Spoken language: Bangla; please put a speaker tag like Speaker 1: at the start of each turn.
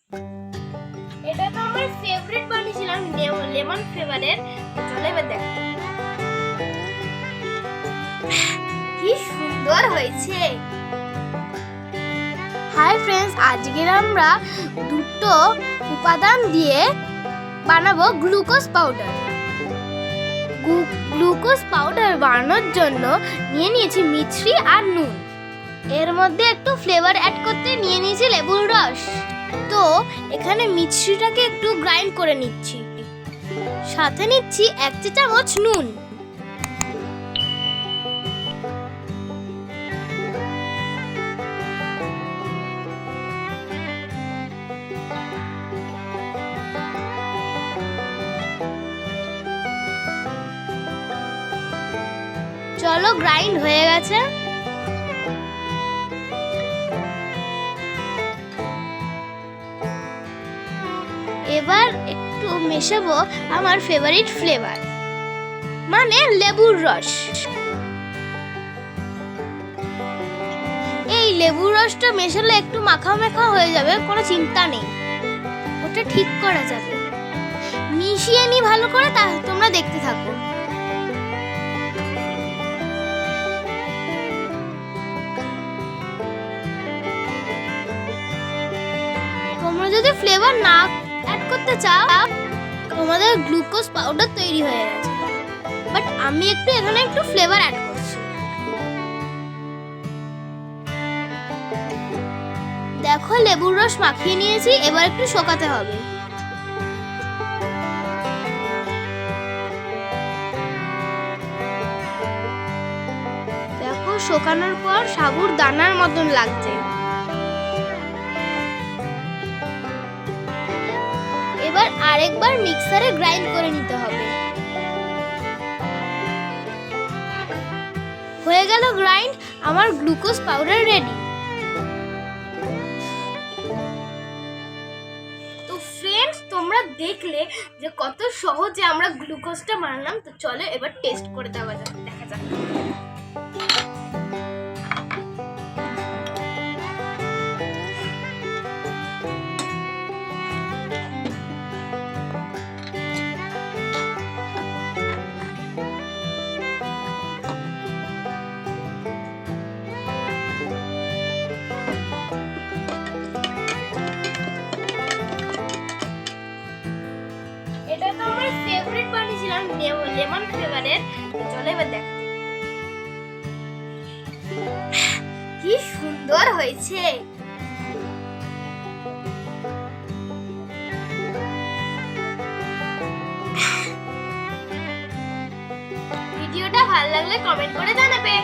Speaker 1: এটা তো আমার ফেভারিট বানিয়েছিলাম, লেমন ফ্লেভারের। চলো এবার দেখ কি সুন্দর হয়েছে। হাই ফ্রেন্ডস, আজকে আমরা দুটো উপাদান দিয়ে বানাবো গ্লুকোজ পাউডার। গ্লুকোজ পাউডার বানানোর জন্য নিয়ে নিয়েছি মিছরি আর নুন। এর মধ্যে একটু ফ্লেভার অ্যাড করতে নিয়ে নিয়েছি লেবুর রস। তো এখানে মিছরিটাকে একটু গ্রাইন্ড করে নিচ্ছি, সাথে নিচ্ছি 1 চা চামচ নুন। চলো, গ্রাইন্ড হয়ে গেছে। এবার একটু মেশাবো আমার ফেভারিট ফ্লেভার, মানে লেবুর রস। এই লেবুর রসটা মেশালে একটু মাখা মাখা হয়ে যাবে, কোনো চিন্তা নেই, ওটা ঠিক করা যাবে। মিশিয়ে নি ভালো করে, তা তোমরা দেখতে থাকো। তোমরা যদি ফ্লেভার না অ্যাড করতে চাও, তোমাদের গ্লুকোজ পাউডার তৈরি হয়ে গেছে। বাট আমি এখানে একটু ফ্লেভার অ্যাড করছি। দেখো, লেবুর রস মাখিয়ে নিয়েছি, এবার একটু শুকাতে হবে। দেখো, শুকানোর পর সাবুর দানার মতন লাগছে। এবার আরেকবার মিক্সারে গ্রাইন্ড করে নিতে হবে। হয়ে গেল গ্রাইন্ড, আমার গ্লুকোজ পাউডার রেডি। তো ফ্রেন্ডস, তোমরা দেখলে যে কত সহজে আমরা গ্লুকোজটা বানালাম। তো চলো এবার টেস্ট করে দেখা যাক। এটা তো আমার ফেভারিট বানিয়েছিলাম, লেমন ফ্লেভারের। চলো এবার দেখ কি সুন্দর হয়েছে। ভিডিওটা ভালো লাগলে কমেন্ট করে জানাবে।